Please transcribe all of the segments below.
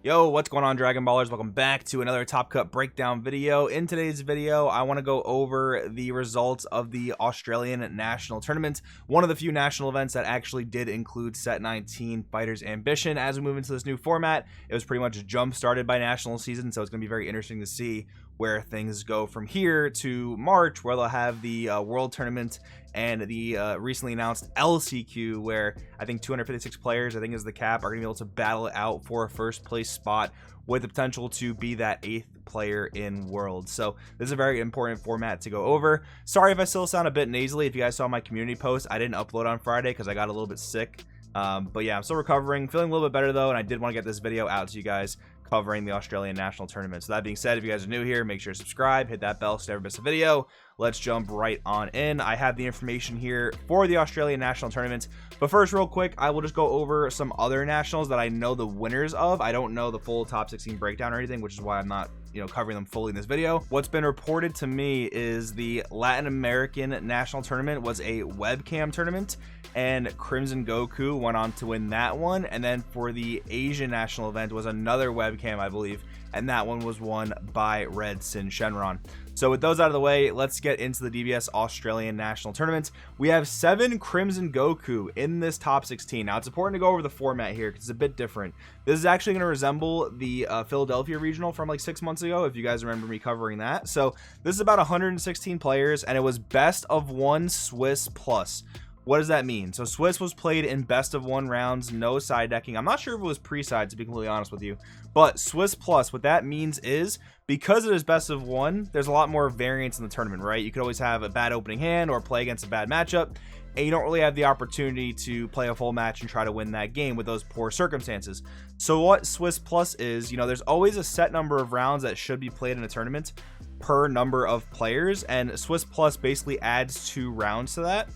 Yo, what's going on, Dragon Ballers? Welcome back to another Top Cut breakdown video. In today's video, I want to go over the results of the Australian National Tournament, one of the few national events that actually did include Set 19 Fighters Ambition. As we move into this new format, it was pretty much jump started by national season, so it's going to be very interesting to see where things go from here to March, where they'll have the World Tournament and the recently announced LCQ, where I think 256 players, I think is the cap, are going to be able to battle it out for a first place spot with the potential to be that 8th player in World. So this is a very important format to go over. Sorry if I still sound a bit nasally. If you guys saw my community post, I didn't upload on Friday because I got a little bit sick. But yeah, I'm still recovering, feeling a little bit better though, and I did want to get this video out to you guys covering the Australian National Tournament. So that being said, if you guys are new here, make sure to subscribe, hit that bell so you never miss a video. Let's jump right on in. I have the information here for the Australian National Tournament, but first, real quick, I will just go over some other nationals that I know the winners of. I don't know the full top 16 breakdown or anything, which is why I'm not covering them fully in this video. What's been reported to me is the Latin American National Tournament was a webcam tournament, and Crimson Goku went on to win that one. And then for the Asian national event was another webcam, I believe, and that one was won by Red Sin Shenron. So with those out of the way, let's get into the DBS Australian National Tournament. We have 7 Crimson Goku in this top 16. Now, it's important to go over the format here because it's a bit different. This is actually going to resemble the Philadelphia Regional from like 6 months ago, if you guys remember me covering that. So this is about 116 players, and it was best of 1 Swiss plus. What does that mean? So Swiss was played in best of 1 rounds, no side decking. I'm not sure if it was pre-side, to be completely honest with you, but Swiss plus, what that means is because it is best of 1, there's a lot more variance in the tournament, right? You could always have a bad opening hand or play against a bad matchup, and you don't really have the opportunity to play a full match and try to win that game with those poor circumstances. So what Swiss plus is, there's always a set number of rounds that should be played in a tournament per number of players, and Swiss plus basically adds 2 rounds to that.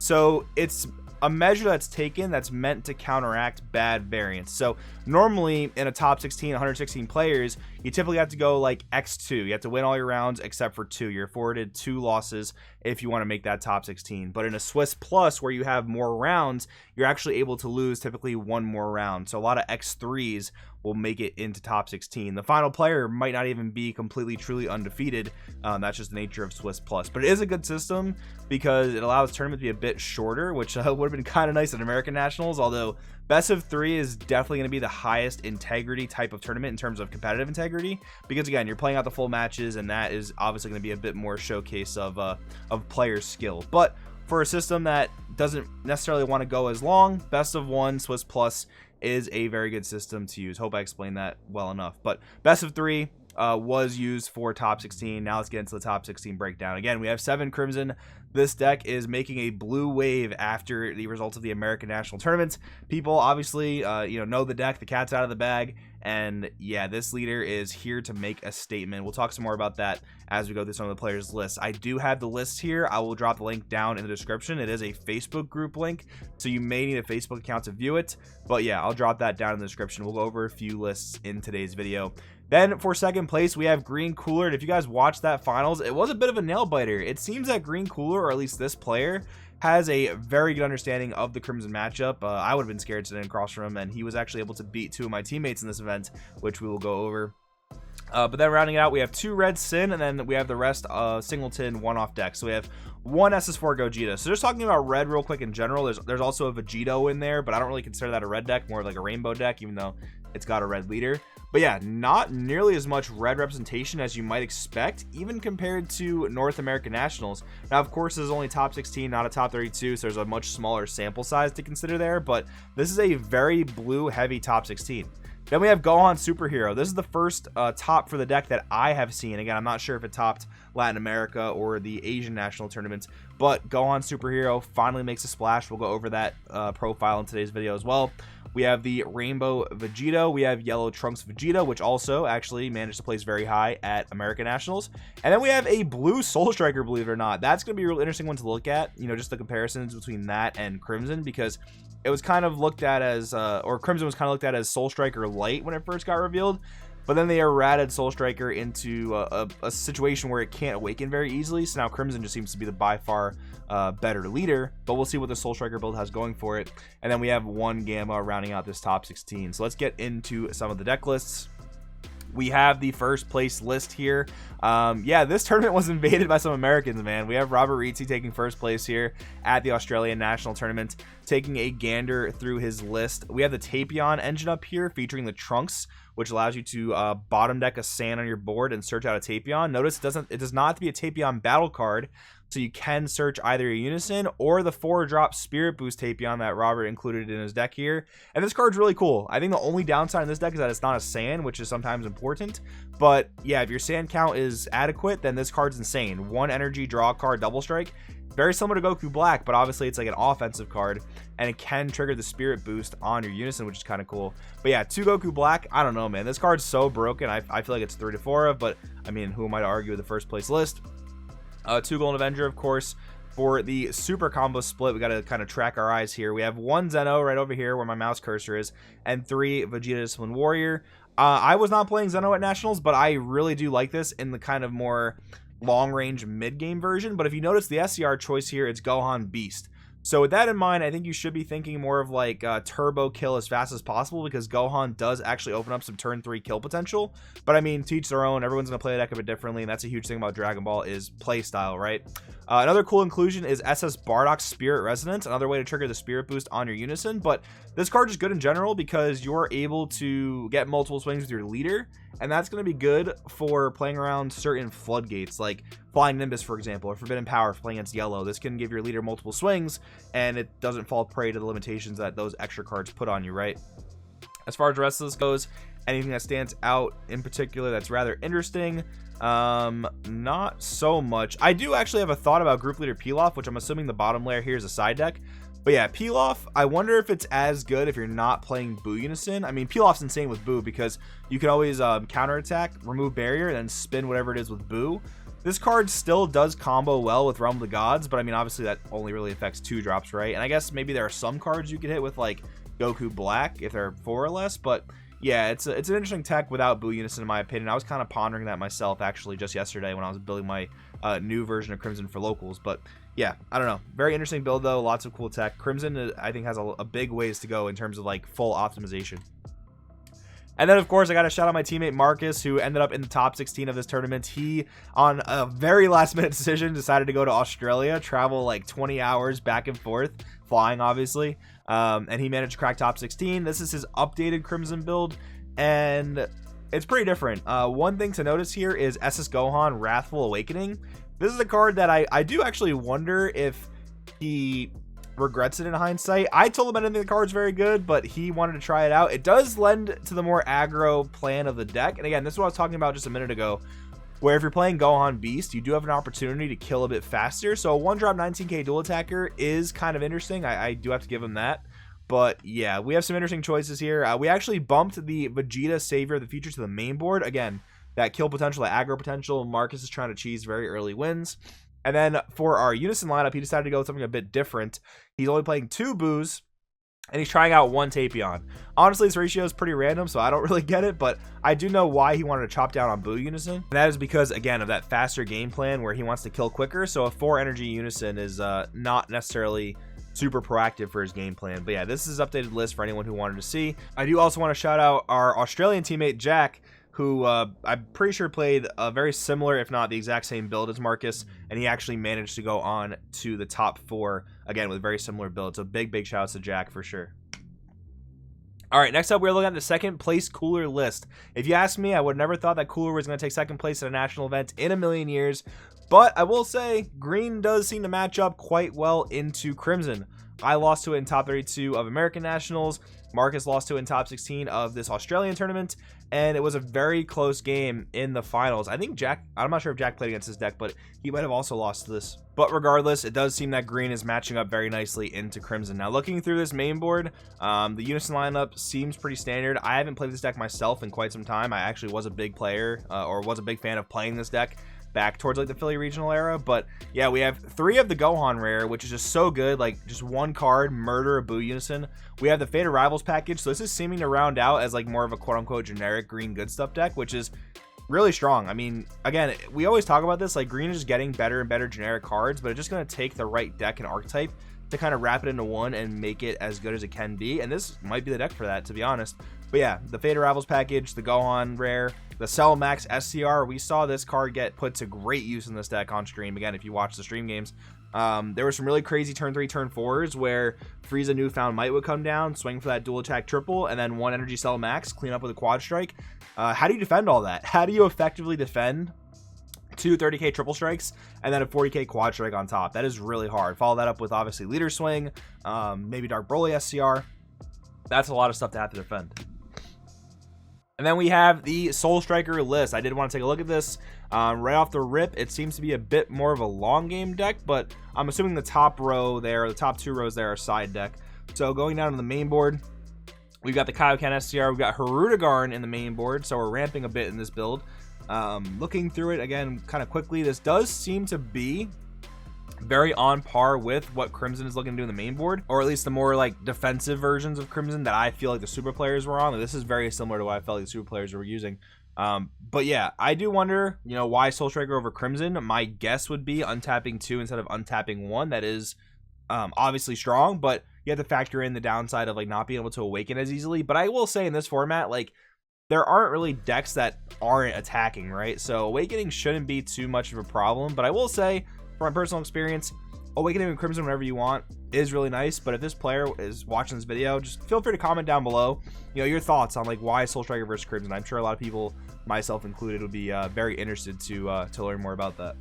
So it's a measure that's taken that's meant to counteract bad variance. So normally in a top 16, 116 players, you typically have to go like X2. You have to win all your rounds except for 2. You're afforded 2 losses if you want to make that top 16. But in a Swiss plus where you have more rounds, you're actually able to lose typically 1 more round. So a lot of X3s will make it into top 16. The final player might not even be completely truly undefeated. That's just the nature of Swiss plus, but it is a good system because it allows tournament to be a bit shorter, which would have been kind of nice at American Nationals. Although best of 3 is definitely going to be the highest integrity type of tournament in terms of competitive integrity, because again, you're playing out the full matches, and that is obviously going to be a bit more showcase of player skill. But for a system that doesn't necessarily want to go as long, best of 1 Swiss plus is a very good system to use. Hope I explained that well enough. But best of 3 was used for top 16. Now let's get into the top 16 breakdown. Again, we have 7 Crimson. This deck is making a blue wave after the results of the American National Tournament. People obviously know the deck. The cat's out of the bag. And yeah, this leader is here to make a statement. We'll talk some more about that as we go through some of the players' lists. I do have the list here. I will drop the link down in the description. It is a Facebook group link, so you may need a Facebook account to view it. But yeah, I'll drop that down in the description. We'll go over a few lists in today's video. Then for second place, we have Green Cooler. And if you guys watched that finals, it was a bit of a nail biter. It seems that Green Cooler, or at least this player, has a very good understanding of the Crimson matchup. I would have been scared sitting across from him, and he was actually able to beat 2 of my teammates in this event, which we will go over. But then rounding it out, we have 2 Red Sin, and then we have the rest singleton one-off decks. So we have 1 SS4 Gogeta. So just talking about red real quick in general, there's also a Vegito in there, but I don't really consider that a red deck, more of like a rainbow deck, even though it's got a red leader. But yeah, not nearly as much red representation as you might expect, even compared to North American Nationals. Now, of course, this is only top 16, not a top 32, so there's a much smaller sample size to consider there, but this is a very blue-heavy top 16. Then we have Gohan Superhero. This is the first top for the deck that I have seen. Again, I'm not sure if it topped Latin America or the Asian national tournaments, but Gohan Superhero finally makes a splash. We'll go over that profile in today's video as well. We have the Rainbow Vegito. We have Yellow Trunks Vegeta, which also actually managed to place very high at American Nationals. And then we have a Blue Soul Striker, believe it or not. That's going to be a real interesting one to look at, just the comparisons between that and Crimson, because it was kind of looked at as, or Crimson was kind of looked at as Soul Striker Light when it first got revealed. but then they errated Soul Striker into a situation where it can't awaken very easily. So now Crimson just seems to be the by far better leader, but we'll see what the Soul Striker build has going for it. And then we have one Gamma rounding out this top 16. So let's get into some of the deck lists. We have the first place list here. Yeah, this tournament was invaded by some Americans, man. We have Robert Rizzi taking first place here at the Australian National Tournament, taking a gander through his list. We have the Tapion engine up here featuring the Trunks, which allows you to bottom deck a sand on your board and search out a Tapion. Notice it does not have to be a Tapion battle card, so you can search either a Unison or the 4-drop Spirit Boost Tapion that Robert included in his deck here. And this card's really cool. I think the only downside in this deck is that it's not a sand, which is sometimes important. But yeah, if your sand count is adequate, then this card's insane. 1 energy, draw a card, double strike. Very similar to Goku Black, but obviously it's like an offensive card, and it can trigger the Spirit Boost on your Unison, which is kind of cool. But yeah, 2 Goku Black, I don't know, man. This card's so broken. I feel like it's 3 to 4 of, but I mean, who am I to argue with the first place list? 2 Golden Avenger, of course. For the super combo split, we got to kind of track our eyes here. We have 1 Zeno right over here where my mouse cursor is, and 3 Vegeta Disciplined Warrior. I was not playing Zeno at Nationals, but I really do like this in the kind of more long-range mid-game version. But if you notice the SCR choice here, it's Gohan Beast. So with that in mind, I think you should be thinking more of like turbo kill as fast as possible, because Gohan does actually open up some turn 3 kill potential. But I mean, to each their own. Everyone's going to play the deck a bit differently, and that's a huge thing about Dragon Ball is play style, right? Another cool inclusion is SS Bardock's Spirit Resonance, another way to trigger the Spirit Boost on your Unison. But this card is good in general because you're able to get multiple swings with your leader, and that's going to be good for playing around certain floodgates, like Flying Nimbus, for example, or Forbidden Power for playing against yellow. This can give your leader multiple swings, and it doesn't fall prey to the limitations that those extra cards put on you, right? As far as the rest of this goes, anything that stands out in particular that's rather interesting? Not so much. I do actually have a thought about Group Leader Pilaf, which I'm assuming the bottom layer here is a side deck. But yeah, Pilaf, I wonder if it's as good if you're not playing Boo Unison. I mean, Pilaf's insane with Boo because you can always counterattack, remove barrier, and then spin whatever it is with Boo. This card still does combo well with Realm of the Gods, but I mean, obviously that only really affects 2 drops, right? And I guess maybe there are some cards you could hit with like Goku Black if they're 4 or less, but yeah, it's an interesting tech without Boo Unison in my opinion. I was kind of pondering that myself actually just yesterday when I was building my new version of Crimson for locals. But yeah, I don't know. Very interesting build though. Lots of cool tech. Crimson I think has a big ways to go in terms of like full optimization. And then, of course, I got to shout out my teammate Marcus, who ended up in the top 16 of this tournament. He, on a very last-minute decision, decided to go to Australia, travel like 20 hours back and forth, flying, obviously. And he managed to crack top 16. This is his updated Crimson build, and it's pretty different. One thing to notice here is SS Gohan Wrathful Awakening. This is a card that I do actually wonder if he regrets it in hindsight. I told him I didn't think the card's very good, but he wanted to try it out. It does lend to the more aggro plan of the deck, and again, this is what I was talking about just a minute ago, where if you're playing Gohan Beast, you do have an opportunity to kill a bit faster. So a 1-drop 19k dual attacker is kind of interesting. I do have to give him that. But yeah, we have some interesting choices here. We actually bumped the Vegeta Savior of the Future to the main board. Again, that kill potential, that aggro potential. Marcus is trying to cheese very early wins. And then for our Unison lineup, he decided to go with something a bit different. He's only playing 2 Boos, and he's trying out 1 Tapion. Honestly, this ratio is pretty random, so I don't really get it, but I do know why he wanted to chop down on Boo Unison. And that is because, again, of that faster game plan where he wants to kill quicker, so a 4 energy Unison is not necessarily super proactive for his game plan. But yeah, this is his updated list for anyone who wanted to see. I do also want to shout out our Australian teammate, Jack, who I'm pretty sure played a very similar, if not the exact same build as Marcus, and he actually managed to go on to the top 4, again, with very similar builds. So big shout outs to Jack for sure. All right, next up, we're looking at the second place Cooler list. If you ask me, I would never thought that Cooler was going to take second place at a national event in a million years, but I will say Green does seem to match up quite well into Crimson. I lost to it in top 32 of American Nationals. Marcus lost to it in top 16 of this Australian tournament, and it was a very close game in the finals. I think Jack, I'm not sure if Jack played against his deck, but he might have also lost to this. But regardless, it does seem that Green is matching up very nicely into Crimson. Now, looking through this main board, the Unison lineup seems pretty standard. I haven't played this deck myself in quite some time. I actually was a big player, or was a big fan of playing this deck back towards like the Philly regional era. But yeah, we have 3 of the Gohan rare, which is just so good. Like just 1 card, Murder, a Boo Unison. We have the Fated Rivals package, so this is seeming to round out as like more of a quote-unquote generic green good stuff deck, which is really strong. I mean, again, we always talk about this, like green is just getting better and better generic cards, but it's just going to take the right deck and archetype to kind of wrap it into one and make it as good as it can be, and this might be the deck for that, to be honest. But yeah, the Fated Rivals package, the Gohan rare, the Cell Max SCR, we saw this card get put to great use in this deck on stream. Again, if you watch the stream games, there were some really crazy turn 3, turn 4s where Frieza Newfound Might would come down, swing for that dual attack triple, and then 1 Energy Cell Max, clean up with a quad strike. How do you defend all that? How do you effectively defend 2 30k triple strikes and then a 40k quad strike on top? That is really hard. Follow that up with obviously Leader Swing, maybe Dark Broly SCR. That's a lot of stuff to have to defend. And then we have the Soul Striker list. I did want to take a look at this. Right off the rip, it seems to be a bit more of a long game deck, but I'm assuming the top row there, the top 2 rows there are side deck. So going down to the main board, we've got the Kaioken SCR, we've got Hirudegarn in the main board, so we're ramping a bit in this build. Looking through it again kind of quickly, this does seem to be very on par with what Crimson is looking to do in the main board, or at least the more like defensive versions of Crimson that I feel like the super players were on. Like, this is very similar to what I felt like the super players were using. But yeah, I do wonder, you know, why Soul Striker over Crimson. My guess would be untapping 2 instead of untapping 1. That is obviously strong, but you have to factor in the downside of like not being able to awaken as easily. But I will say in this format, like, there aren't really decks that aren't attacking, right? So awakening shouldn't be too much of a problem. But I will say, from my personal experience, awakening with Crimson whenever you want is really nice. But if this player is watching this video, just feel free to comment down below, you know, your thoughts on like why Soul Striker versus Crimson. I'm sure a lot of people, myself included, would be very interested to learn more about that.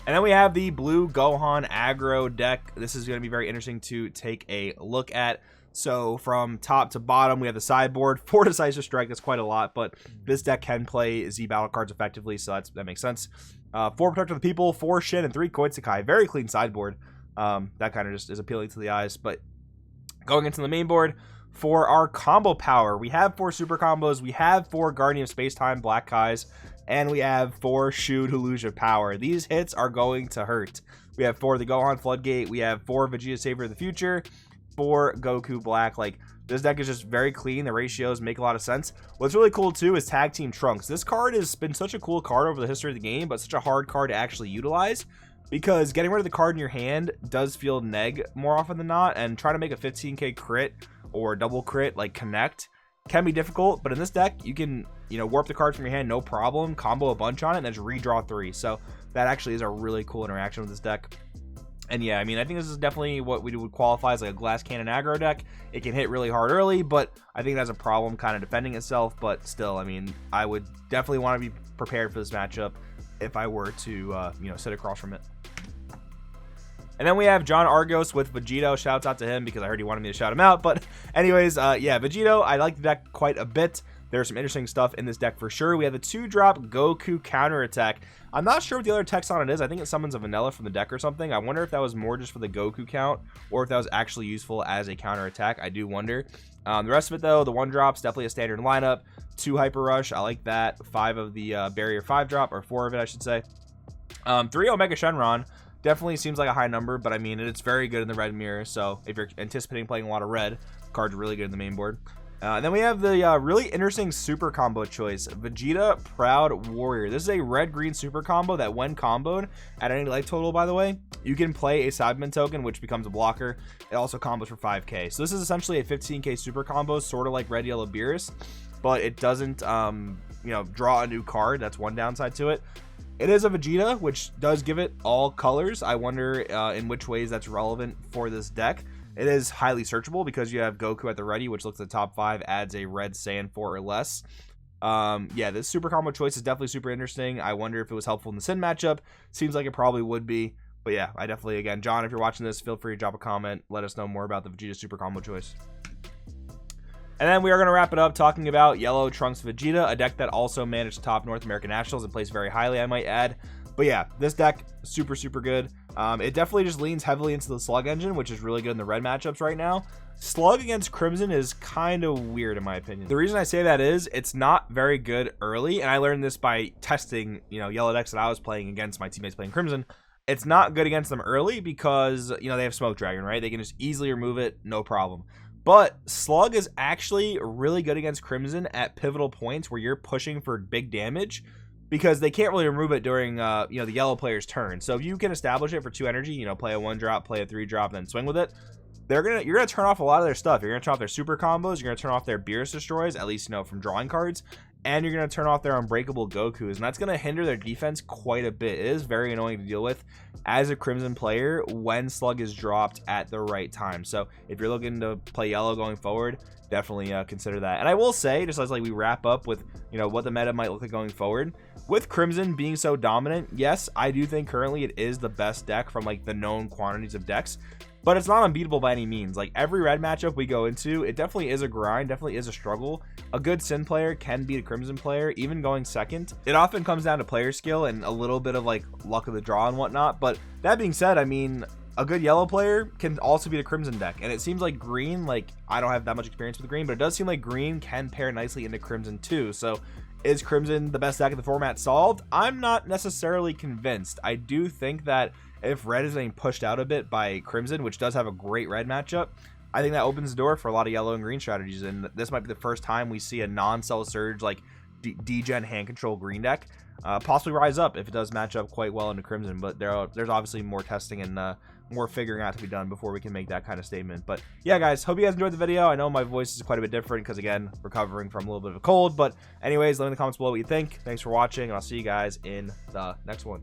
And then we have the blue Gohan aggro deck. This is going to be very interesting to take a look at. So from top to bottom, we have the sideboard, 4 Decisive Strike. That's quite a lot, but this deck can play Z battle cards effectively, so that makes sense. 4 Protector of the People, 4 Shin, and 3 Koitsukai. Very clean sideboard. That kind of just is appealing to the eyes. But going into the main board, for our combo power, we have 4 super combos. We have 4 Guardian of Space-Time Black Kais, and we have 4 Shu'd Huluja power. These hits are going to hurt. We have 4 the Gohan Floodgate. We have 4 Vegeta Savior of the Future. 4 Goku Black. Like, this deck is just very clean. The ratios make a lot of sense. What's really cool too is Tag Team Trunks. This card has been such a cool card over the history of the game, but such a hard card to actually utilize, because getting rid of the card in your hand does feel neg more often than not, and trying to make a 15k crit or double crit like connect can be difficult. But in this deck, you can, you know, warp the card from your hand no problem, combo a bunch on it, and then just redraw 3. So that actually is a really cool interaction with this deck. And yeah, I mean, I think this is definitely what we would qualify as like a glass cannon aggro deck. It can hit really hard early, but I think it has a problem kind of defending itself. But still, I mean, I would definitely want to be prepared for this matchup if I were to, you know, sit across from it. And then we have John Argos with Vegito. Shouts out to him because I heard he wanted me to shout him out. But anyways, yeah, Vegito, I like the deck quite a bit. There's some interesting stuff in this deck for sure. We have the 2-drop Goku counterattack. I'm not sure what the other text on it is. I think it summons a vanilla from the deck or something. I wonder if that was more just for the Goku count or if that was actually useful as a counterattack. I do wonder. The rest of it, though, the 1-drop's definitely a standard lineup. 2 Hyper Rush, I like that. 5 of the Barrier 5-drop, or 4 of it, I should say. 3 Omega Shenron. Definitely seems like a high number, but I mean, it's very good in the red mirror. So if you're anticipating playing a lot of red, the card's really good in the main board. And then we have the really interesting super combo choice, Vegeta Proud Warrior. This is a red-green super combo that when comboed at any life total, by the way, you can play a Cyberman token, which becomes a blocker. It also combos for 5k. So this is essentially a 15k super combo, sort of like Red Yellow Beerus, but it doesn't, you know, draw a new card. That's one downside to it. It is a Vegeta, which does give it all colors. I wonder in which ways that's relevant for this deck. It is highly searchable because you have Goku at the ready, which looks at the top 5, adds a red Saiyan 4 or less. Yeah, this super combo choice is definitely super interesting. I wonder if it was helpful in the Sin matchup. Seems like it probably would be. But yeah, I definitely, again, John, if you're watching this, feel free to drop a comment. Let us know more about the Vegeta super combo choice. And then we are going to wrap it up talking about Yellow Trunks Vegeta, a deck that also managed top North American Nationals and plays very highly, I might add. But yeah, this deck, super, super good. It definitely just leans heavily into the Slug engine, which is really good in the red matchups right now. Slug against Crimson is kind of weird in my opinion. The reason I say that is it's not very good early, and I learned this by testing, you know, yellow decks that I was playing against my teammates playing Crimson. It's not good against them early because, you know, they have Smoke Dragon, right? They can just easily remove it, no problem. But Slug is actually really good against Crimson at pivotal points where you're pushing for big damage, because they can't really remove it during, you know, the yellow player's turn. So if you can establish it for 2 energy, you know, play a 1-drop, play a 3-drop, then swing with it, you're gonna turn off a lot of their stuff. You're gonna turn off their super combos. You're gonna turn off their Beerus Destroys, at least, you know, from drawing cards, and you're gonna turn off their Unbreakable Gokus, and that's gonna hinder their defense quite a bit. It is very annoying to deal with as a Crimson player when Slug is dropped at the right time. So if you're looking to play yellow going forward, definitely consider that. And I will say, just as like we wrap up with, you know, what the meta might look like going forward, with Crimson being so dominant, yes, I do think currently it is the best deck from like the known quantities of decks, but it's not unbeatable by any means. Like every red matchup we go into, it definitely is a grind, definitely is a struggle. A good Sin player can beat a Crimson player, even going second. It often comes down to player skill and a little bit of like luck of the draw and whatnot. But that being said, I mean, a good yellow player can also beat a Crimson deck, and it seems like green, like I don't have that much experience with green, but it does seem like green can pair nicely into Crimson too. So is Crimson the best deck in the format solved? I'm not necessarily convinced. I do think that if red is getting pushed out a bit by Crimson, which does have a great red matchup, I think that opens the door for a lot of yellow and green strategies, and this might be the first time we see a non-Cell Surge like D-Gen hand control green deck possibly rise up if it does match up quite well into Crimson. But there's obviously more testing and more figuring out to be done before we can make that kind of statement. But yeah, guys, hope you guys enjoyed the video. I know my voice is quite a bit different because, again, recovering from a little bit of a cold. But anyways, let me know in the comments below what you think. Thanks for watching, and I'll see you guys in the next one.